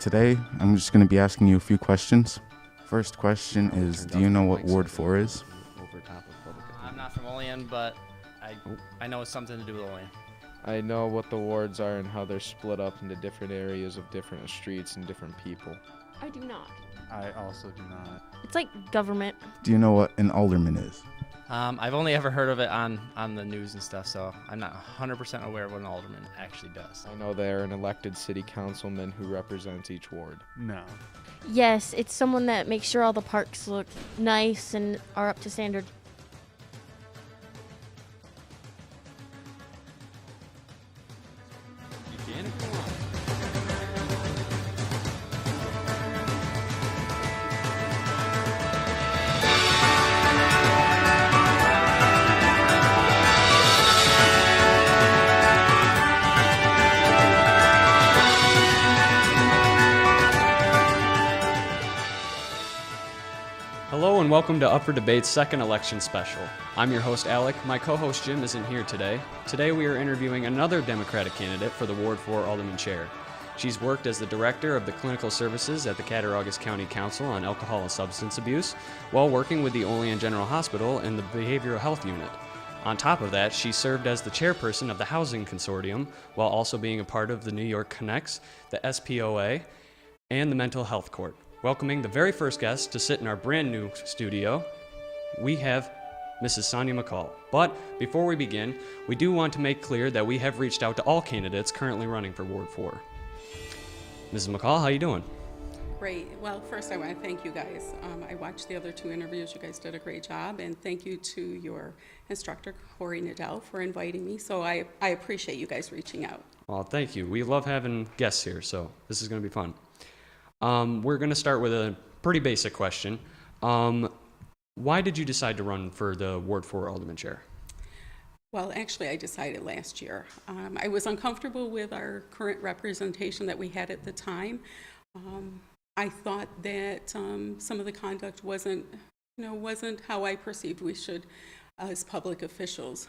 today I'm just going to be asking you a few questions. First question is, do you know what Ward 4 is? I'm not from Olean, but I know it's something to do with Olean. I know what the wards are and how they're split up into different areas of different streets and different people. I do not. I also do not. It's like government. Do you know what an alderman is? I've only ever heard of it on the news and stuff, so I'm not 100% aware of what an alderman actually does. I know they're an elected city councilman who represents each ward. No. Yes, it's someone that makes sure all the parks look nice and are up to standard. Hello and welcome to Up for Debate's second election special. I'm your host Alec. My co-host Jim isn't here today. Today we are interviewing another Democratic candidate for the Ward 4 Alderman Chair. She's worked as the Director of the Clinical Services at the Cattaraugus County Council on Alcohol and Substance Abuse while working with the Olean General Hospital in the Behavioral Health Unit. On top of that, she served as the chairperson of the Housing Consortium while also being a part of the New York Connects, the SPOA, and the Mental Health Court. Welcoming the very first guest to sit in our brand new studio, we have Mrs. Sonya McCall. But before we begin, we do want to make clear that we have reached out to all candidates currently running for Ward 4. Mrs. McCall, how you doing? Great. Well, first I want to thank you guys. I watched the other two interviews. You guys did a great job, and thank you to your instructor, Corey Nadell, for inviting me. So I appreciate you guys reaching out. Well, thank you. We love having guests here, so this is going to be fun. We're going to start with a pretty basic question. Why did you decide to run for the Ward 4 Alderman Chair? Well, actually, I decided last year. I was uncomfortable with our current representation that we had at the time. I thought that some of the conduct wasn't how I perceived we should, as public officials,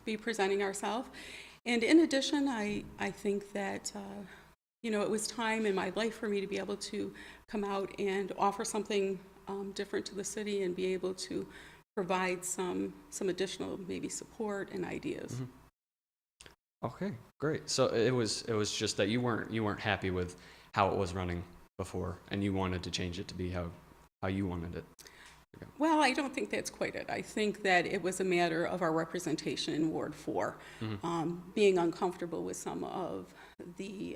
be presenting ourselves. And in addition, I think that it was time in my life for me to be able to come out and offer something different to the city and be able to provide some additional maybe support and ideas. Mm-hmm. Okay, great. So it was just that you weren't happy with how it was running before, and you wanted to change it to be how you wanted it. Okay. Well, I don't think that's quite it. I think that it was a matter of our representation in Ward 4, being uncomfortable with some of the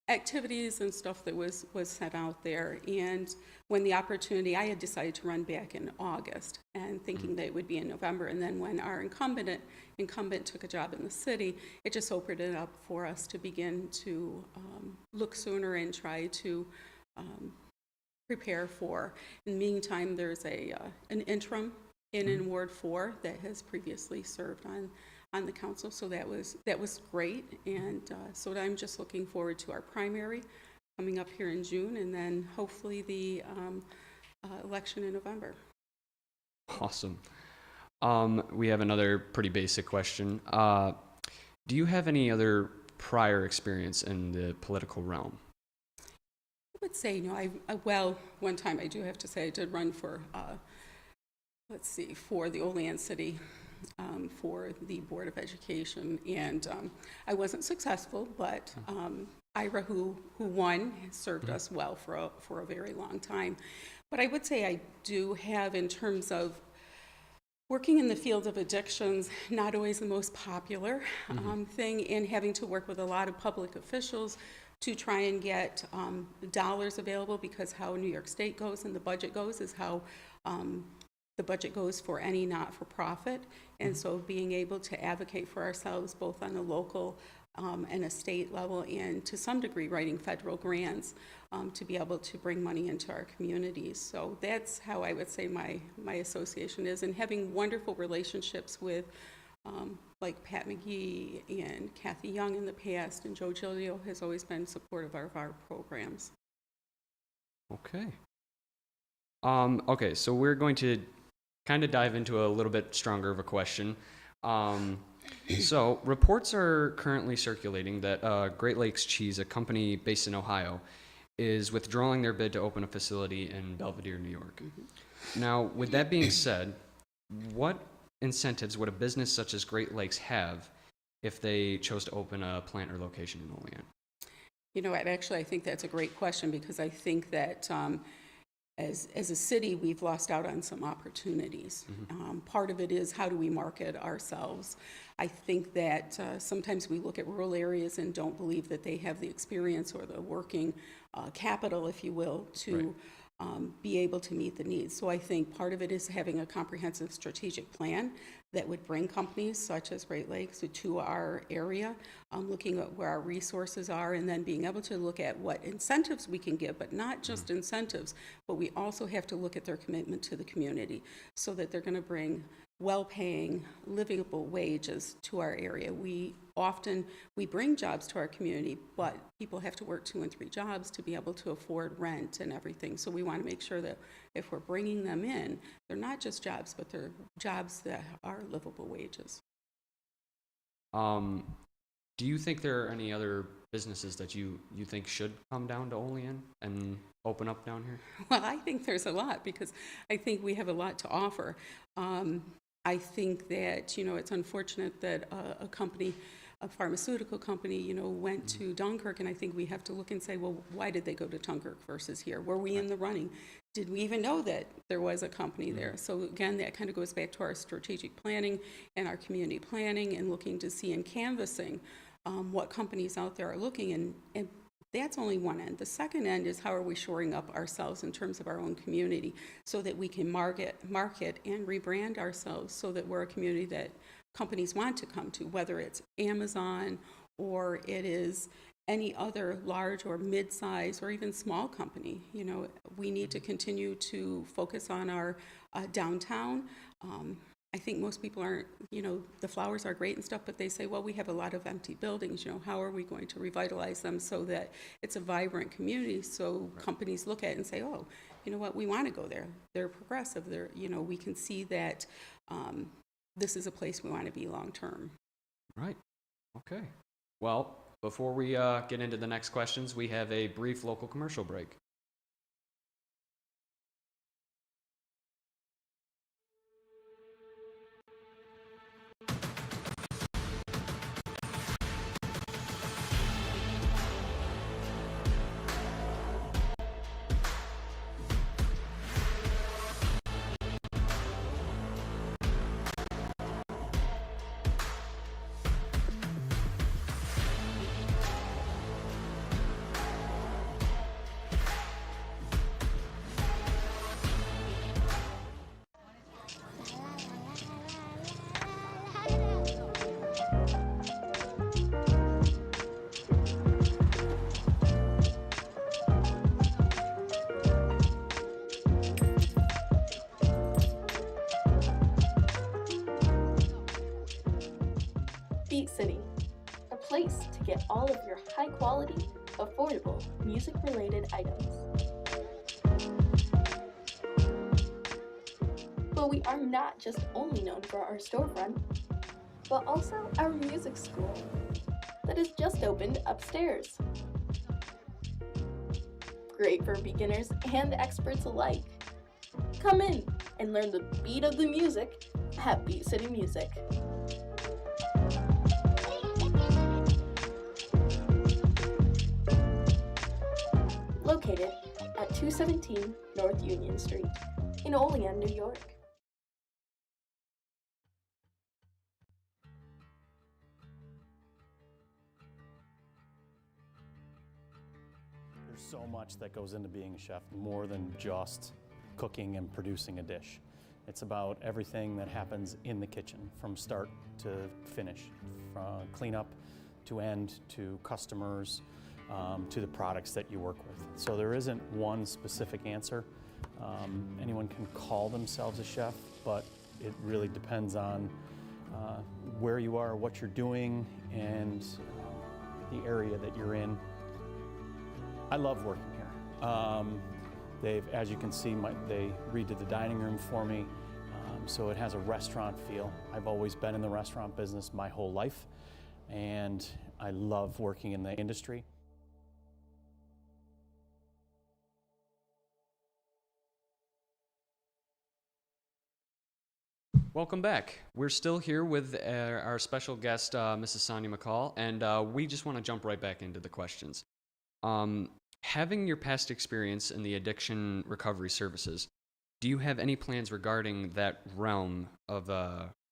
activities and stuff that was set out there. And when the opportunity, I had decided to run back in August and thinking that it would be in November. And then when our incumbent took a job in the city, it just opened it up for us to begin to look sooner and try to prepare for. In the meantime, there's an interim in Ward 4 that has previously served on the council, so that was great, and so I'm just looking forward to our primary coming up here in June, and then hopefully the election in November. Awesome. We have another pretty basic question. Do you have any other prior experience in the political realm? I would say one time I do have to say I did run for for the Olean City for the Board of Education, and I wasn't successful, but Ira, who won, served us well for a very long time. But I would say I do have, in terms of working in the field of addictions, not always the most popular thing, and having to work with a lot of public officials to try and get dollars available, because how New York State goes and the budget goes is how the budget goes for any not-for-profit, and so being able to advocate for ourselves both on a local and a state level, and to some degree writing federal grants to be able to bring money into our communities. So that's how I would say my association is, and having wonderful relationships with like Pat McGee and Kathy Young in the past, and Joe Giglio has always been supportive of our programs. Okay. Okay, so we're going to kind of dive into a little bit stronger of a question. So, reports are currently circulating that Great Lakes Cheese, a company based in Ohio, is withdrawing their bid to open a facility in Belvedere, New York. Now, with that being said, what incentives would a business such as Great Lakes have if they chose to open a plant or location in Olean? You know what, actually, I think that's a great question, because I think that as a city, we've lost out on some opportunities. Part of it is, how do we market ourselves? I think that sometimes we look at rural areas and don't believe that they have the experience or the working capital, if you will, to be able to meet the needs. So I think part of it is having a comprehensive strategic plan that would bring companies such as Great Lakes to our area, looking at where our resources are, and then being able to look at what incentives we can give, but not just incentives, but we also have to look at their commitment to the community, so that they're going to bring well-paying, livable wages to our area. We bring jobs to our community, but people have to work 2 and 3 jobs to be able to afford rent and everything. So we want to make sure that if we're bringing them in, they're not just jobs, but they're jobs that are livable wages. Do you think there are any other businesses that you think should come down to Olean and open up down here? Well, I think there's a lot, because I think we have a lot to offer. I think that, it's unfortunate that a pharmaceutical company, went to Dunkirk, and I think we have to look and say, well, why did they go to Dunkirk versus here? Were we in the running? Did we even know that there was a company there? So again, that kind of goes back to our strategic planning and our community planning, and looking to see and canvassing what companies out there are looking, and that's only one end. The second end is, how are we shoring up ourselves in terms of our own community, so that we can market and rebrand ourselves, so that we're a community that companies want to come to, whether it's Amazon or it is any other large or mid-size or even small company. We need to continue to focus on our downtown. I think most people aren't, the flowers are great and stuff, but they say, well, we have a lot of empty buildings, how are we going to revitalize them so that it's a vibrant community, so companies look at it and say, oh, you know what, we want to go there. They're progressive. We can see that this is a place we want to be long term. Right. Okay. Well, before we get into the next questions, we have a brief local commercial break. Beat City, a place to get all of your high-quality, affordable, music-related items. But we are not just only known for our storefront, but also our music school that is just opened upstairs. Great for beginners and experts alike. Come in and learn the beat of the music at Beat City Music. Located at 217 North Union Street in Olean, New York. There's so much that goes into being a chef, more than just cooking and producing a dish. It's about everything that happens in the kitchen, from start to finish, from cleanup to end, to customers, to the products that you work with. So there isn't one specific answer. Anyone can call themselves a chef, but it really depends on where you are, what you're doing, and the area that you're in. I love working here. As you can see, they redid the dining room for me. So it has a restaurant feel. I've always been in the restaurant business my whole life, and I love working in the industry. Welcome back. We're still here with our special guest, Mrs. Sonya McCall, and we just want to jump right back into the questions. Having your past experience in the addiction recovery services, do you have any plans regarding that realm of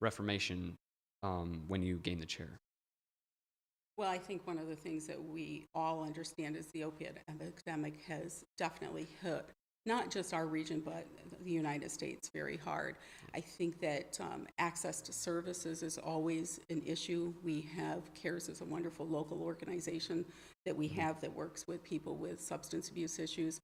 reformation when you gain the chair? Well, I think one of the things that we all understand is the opiate epidemic has definitely hit not just our region, but the United States very hard. I think that access to services is always an issue. We have CARES is a wonderful local organization that we have that works with people with substance abuse issues.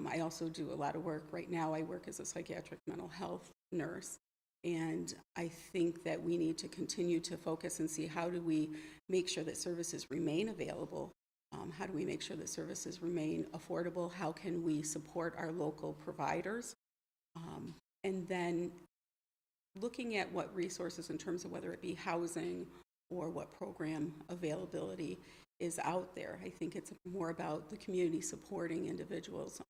I also do a lot of work. Right now, I work as a psychiatric mental health nurse. And I think that we need to continue to focus and see how do we make sure that services remain available. How do we make sure that services remain affordable? How can we support our local providers? And then looking at what resources in terms of whether it be housing or what program availability is out there. I think it's more about the community supporting individuals.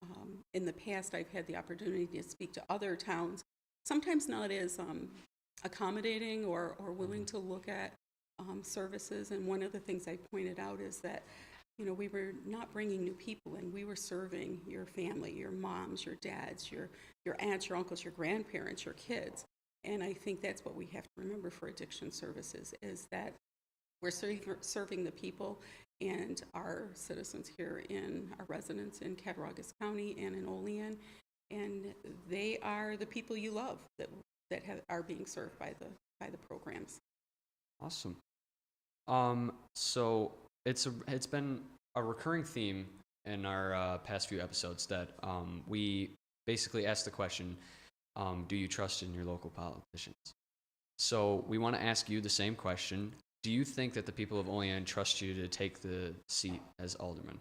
In the past, I've had the opportunity to speak to other towns, sometimes not as accommodating or willing to look at services. And one of the things I pointed out is that we were not bringing new people in. We were serving your family, your moms, your dads, your aunts, your uncles, your grandparents, your kids. And I think that's what we have to remember for addiction services is that we're serving the people and our citizens here our residents in Cattaraugus County and in Olean. And they are the people you love that are being served by the programs. Awesome. So it's been a recurring theme in our past few episodes that we basically ask the question, do you trust in your local politicians? So we want to ask you the same question. Do you think that the people of Olean trust you to take the seat as alderman?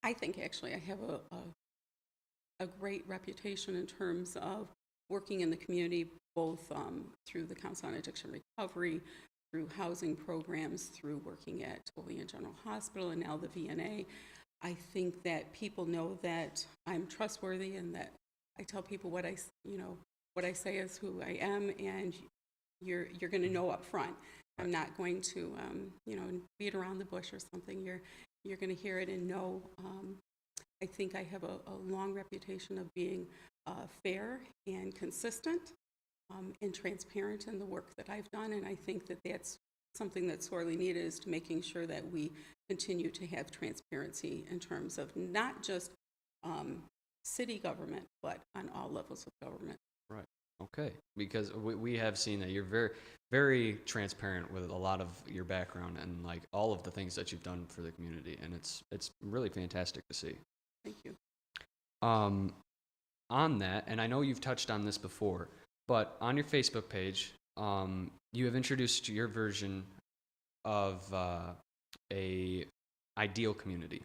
I think actually I have a great reputation in terms of working in the community, both through the Council on Addiction Recovery, through housing programs, through working at Olean General Hospital, and now the VNA. I think that people know that I'm trustworthy and that I tell people what I say is who I am, and you're going to know up front. I'm not going to beat around the bush or something. You're going to hear it and know. I think I have a long reputation of being fair and consistent and transparent in the work that I've done, and I think that that's something that's sorely needed is to making sure that we continue to have transparency in terms of not just city government, but on all levels of government. Right. Okay. Because we have seen that you're very, very transparent with a lot of your background and like all of the things that you've done for the community, and it's really fantastic to see. Thank you. On that, and I know you've touched on this before, but on your Facebook page, you have introduced your version of a ideal community,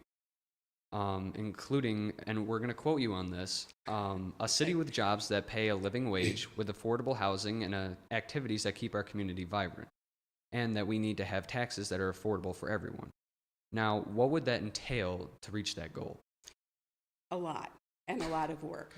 including, and we're going to quote you on this, a city with jobs that pay a living wage, with affordable housing and activities that keep our community vibrant, and that we need to have taxes that are affordable for everyone. Now, what would that entail to reach that goal? A lot, and a lot of work.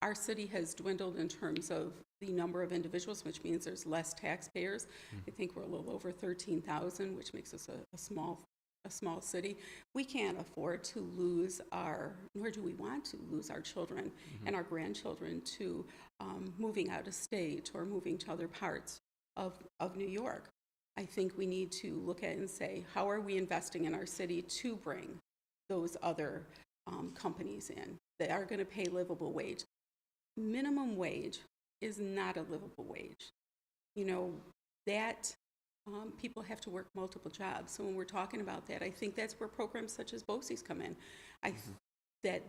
Our city has dwindled in terms of the number of individuals, which means there's less taxpayers. I think we're a little over 13,000, which makes us a small city. We can't afford to lose nor do we want to lose our children and our grandchildren to moving out of state or moving to other parts of New York. I think we need to look at it and say, how are we investing in our city to bring those other companies in that are going to pay livable wage? Minimum wage is not a livable wage. That people have to work multiple jobs. So when we're talking about that, I think that's where programs such as BOCES come in. That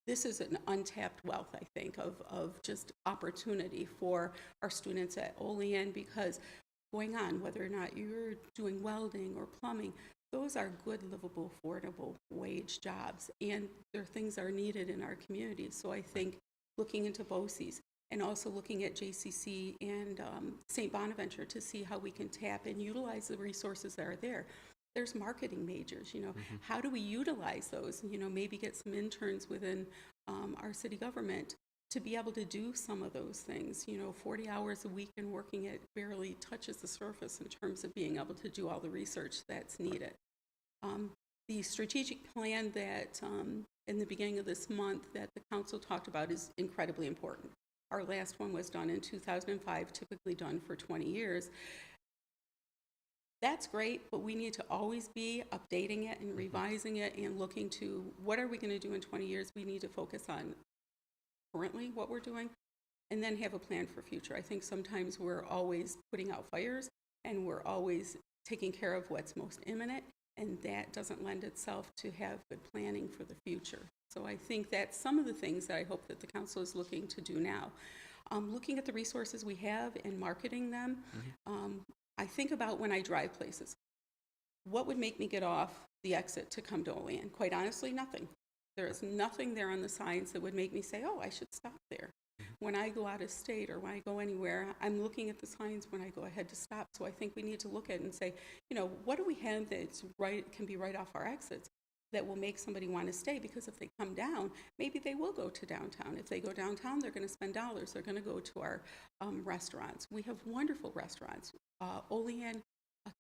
this is an untapped wealth, I think, of just opportunity for our students at Olean, because going on, whether or not you're doing welding or plumbing, those are good, livable, affordable wage jobs, and they're things that are needed in our community. So I think looking into BOCES and also looking at JCC and St. Bonaventure to see how we can tap and utilize the resources that are there. There's marketing majors, how do we utilize those? Maybe get some interns within our city government to be able to do some of those things. 40 hours a week and working it barely touches the surface in terms of being able to do all the research that's needed. The strategic plan that in the beginning of this month that the council talked about is incredibly important. Our last one was done in 2005, typically done for 20 years. That's great, but we need to always be updating it and revising it and looking to what are we going to do in 20 years. We need to focus on currently what we're doing and then have a plan for future. I think sometimes we're always putting out fires and we're always taking care of what's most imminent, and that doesn't lend itself to have good planning for the future. So I think that's some of the things that I hope that the council is looking to do now. Looking at the resources we have and marketing them, I think about when I drive places. What would make me get off the exit to come to Olean? Quite honestly, nothing. There is nothing there on the signs that would make me say, oh, I should stop there. When I go out of state or when I go anywhere, I'm looking at the signs when I go ahead to stop. So I think we need to look at it and say, what do we have that's right, can be right off our exits that will make somebody want to stay? Because if they come down, maybe they will go to downtown. If they go downtown, they're going to spend dollars. They're going to go to our restaurants. We have wonderful restaurants. Olean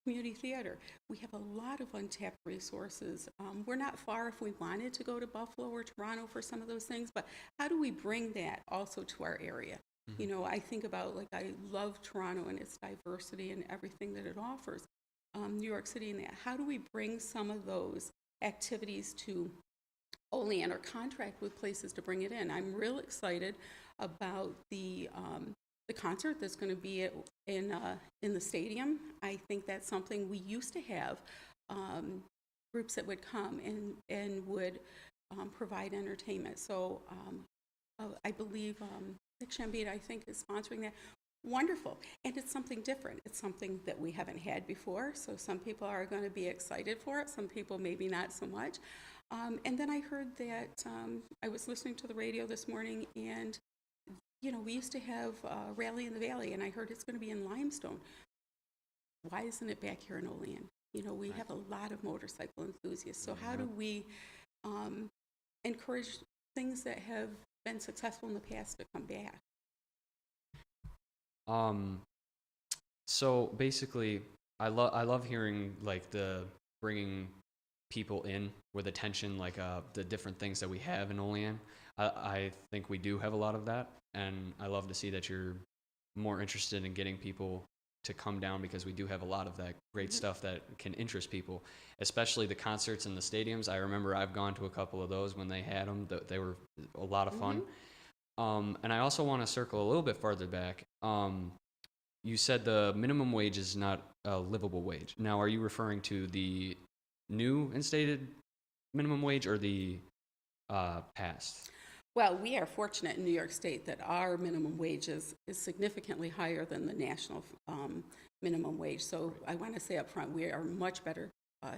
Community Theater. We have a lot of untapped resources. We're not far if we wanted to go to Buffalo or Toronto for some of those things, but how do we bring that also to our area? I think about, I love Toronto and its diversity and everything that it offers. New York City and that. How do we bring some of those activities to Olean or contract with places to bring it in? I'm real excited about the concert that's going to be in the stadium. I think that's something we used to have groups that would come and would provide entertainment. So I believe Chambit, I think, is sponsoring that. Wonderful. And it's something different. It's something that we haven't had before. So some people are going to be excited for it. Some people maybe not so much. And then I heard that I was listening to the radio this morning, and we used to have Rally in the Valley, and I heard it's going to be in Limestone. Why isn't it back here in Olean? We have a lot of motorcycle enthusiasts. So how do we encourage things that have been successful in the past to come back? So basically, I love hearing the bringing people in with attention, the different things that we have in Olean. I think we do have a lot of that, and I love to see that you're more interested in getting people to come down, because we do have a lot of that great stuff that can interest people, especially the concerts in the stadiums. I remember I've gone to a couple of those when they had them. They were a lot of fun. And I also want to circle a little bit farther back. You said the minimum wage is not a livable wage. Now, are you referring to the new instated minimum wage or the past? Well, we are fortunate in New York State that our minimum wage is significantly higher than the national minimum wage. So I want to say up front, we are much better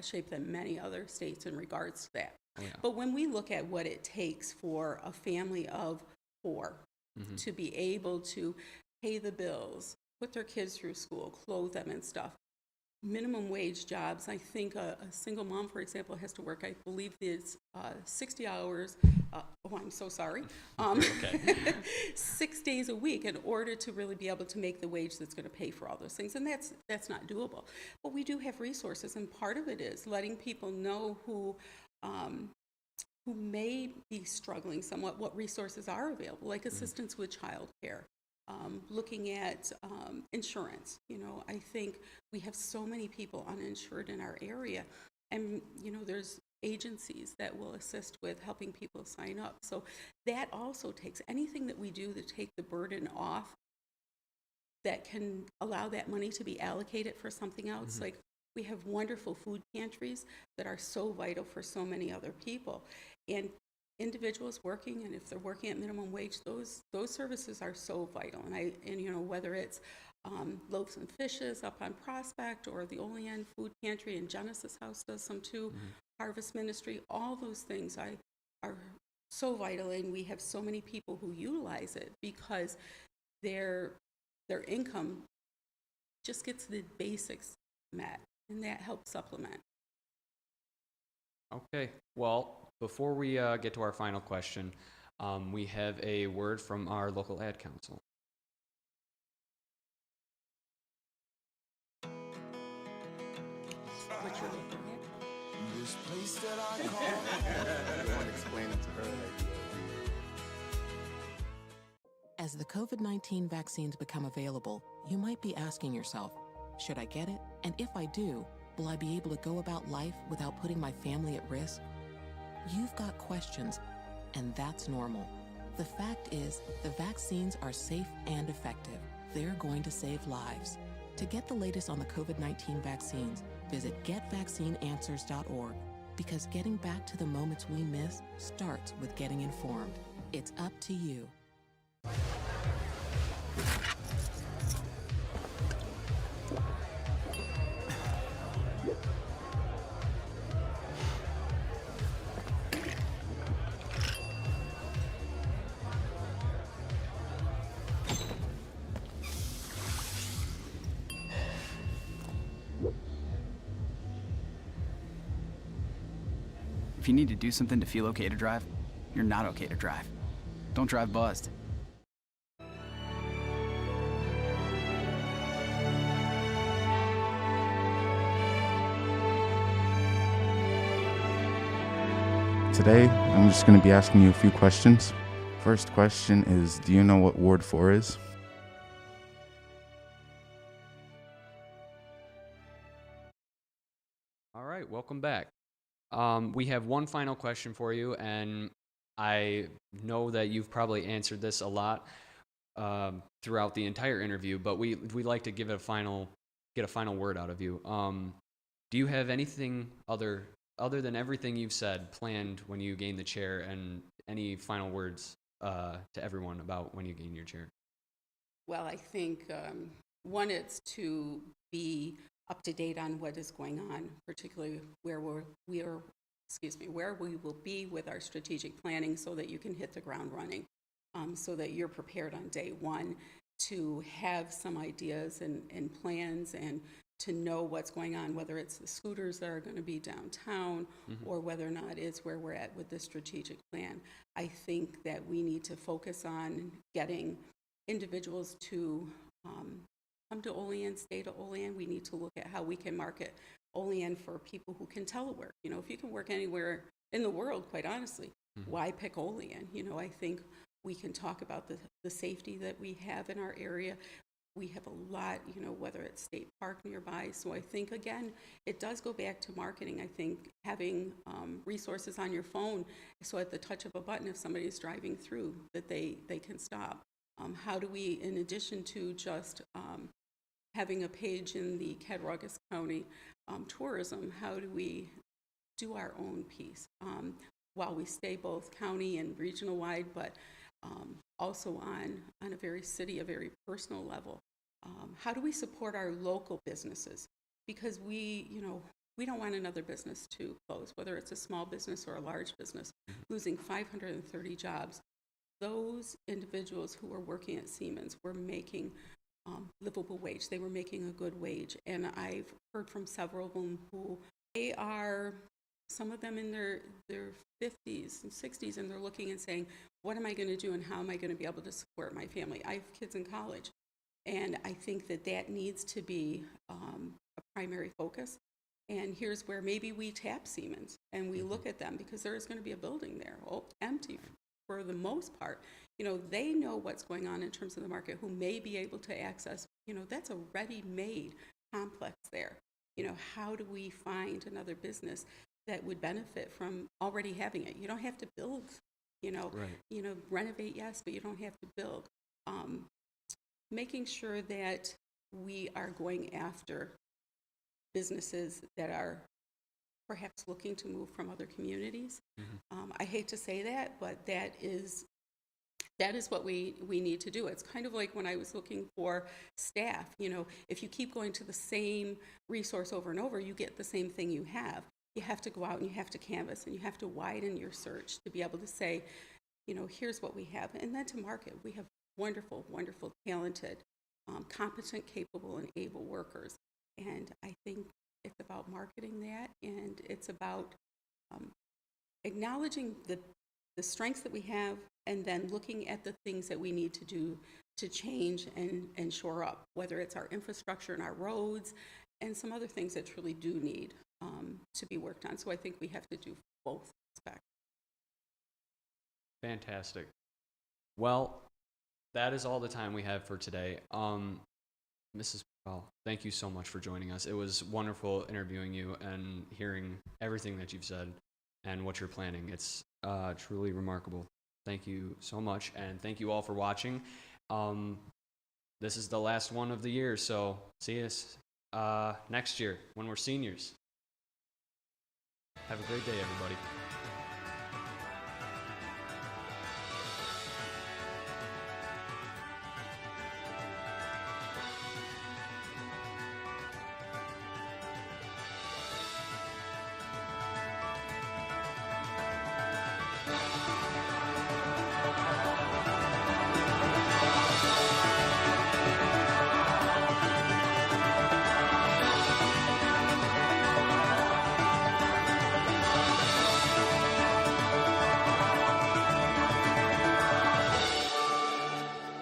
shape than many other states in regards to that. Oh, yeah. But when we look at what it takes for a family of 4 to be able to pay the bills, put their kids through school, clothe them and stuff, minimum wage jobs, I think a single mom, for example, has to work, I believe it's 60 hours, I'm so sorry, 6 days a week in order to really be able to make the wage that's going to pay for all those things. And that's not doable. But we do have resources, and part of it is letting people know who may be struggling somewhat, what resources are available, like assistance with childcare. Looking at insurance. I think we have so many people uninsured in our area, and there's agencies that will assist with helping people sign up. So that also takes anything that we do to take the burden off that can allow that money to be allocated for something else. Like, we have wonderful food pantries that are so vital for so many other people, and individuals working, and if they're working at minimum wage, those services are so vital. And whether it's Loaves and Fishes up on Prospect, or the Olean Food Pantry, and Genesis House does some too, Harvest Ministry, all those things are so vital, and we have so many people who utilize it because their income just gets the basics met, and that helps supplement. Okay, well, before we get to our final question, we have a word from our local ad council. What you're looking at. This place that I call. You want to explain it to her? As the COVID-19 vaccines become available, you might be asking yourself, should I get it? And if I do, will I be able to go about life without putting my family at risk? You've got questions, and that's normal. The fact is, the vaccines are safe and effective. They're going to save lives. To get the latest on the COVID-19 vaccines, visit getvaccineanswers.org, because getting back to the moments we miss starts with getting informed. It's up to you. If you need to do something to feel okay to drive, you're not okay to drive. Don't drive buzzed. Today, I'm just going to be asking you a few questions. First question is, do you know what Ward 4 is? All right, welcome back. We have one final question for you, and I know that you've probably answered this a lot throughout the entire interview, but we like to get a final word out of you. Do you have anything other than everything you've said planned when you gain the chair, and any final words to everyone about when you gain your chair? Well, I think one, it's to be up to date on what is going on, particularly where we will be with our strategic planning, so that you can hit the ground running, so that you're prepared on day one to have some ideas and plans, and to know what's going on, whether it's the scooters that are going to be downtown, or whether or not it's where we're at with the strategic plan. I think that we need to focus on getting individuals to come to Olean, stay to Olean. We need to look at how we can market Olean for people who can telework. You know, if you can work anywhere in the world, quite honestly, why pick Olean? You know, I think we can talk about the safety that we have in our area. We have a lot, you know, whether it's State Park nearby. So I think, again, it does go back to marketing. I think having resources on your phone, so at the touch of a button, if somebody's driving through, that they can stop. How do we, in addition to just having a page in the Cattaraugus County tourism, how do we do our own piece while we stay both county and regional wide, but also on a very very personal level? How do we support our local businesses? Because we don't want another business to close, whether it's a small business or a large business, losing 530 jobs. Those individuals who were working at Siemens were making livable wage. They were making a good wage. And I've heard from several of them who they are, some of them in their 50s and 60s, and they're looking and saying, what am I going to do, and how am I going to be able to support my family? I have kids in college. And I think that needs to be a primary focus. And here's where maybe we tap Siemens and we look at them, because there is going to be a building there, empty for the most part. You know, they know what's going on in terms of the market, who may be able to access, you know, that's a ready-made complex there. You know, how do we find another business that would benefit from already having it? You don't have to build, you know, renovate, yes, but you don't have to build. Making sure that we are going after businesses that are perhaps looking to move from other communities. I hate to say that, but that is what we need to do. It's kind of like when I was looking for staff. You know, if you keep going to the same resource over and over, you get the same thing you have. you have to go out and you have to canvas and you have to widen your search to be able to say, you know, here's what we have. And then to market, we have wonderful, wonderful, talented, competent, capable, and able workers. And I think it's about marketing that, and it's about acknowledging the strengths that we have, and then looking at the things that we need to do to change and shore up, whether it's our infrastructure and our roads and some other things that truly do need to be worked on. So I think we have to do both aspects. Fantastic. Well, that is all the time we have for today. Mrs. McCall, thank you so much for joining us. It was wonderful interviewing you and hearing everything that you've said and what you're planning. It's truly remarkable. Thank you so much, and thank you all for watching. This is the last one of the year, so see us next year when we're seniors. Have a great day, everybody.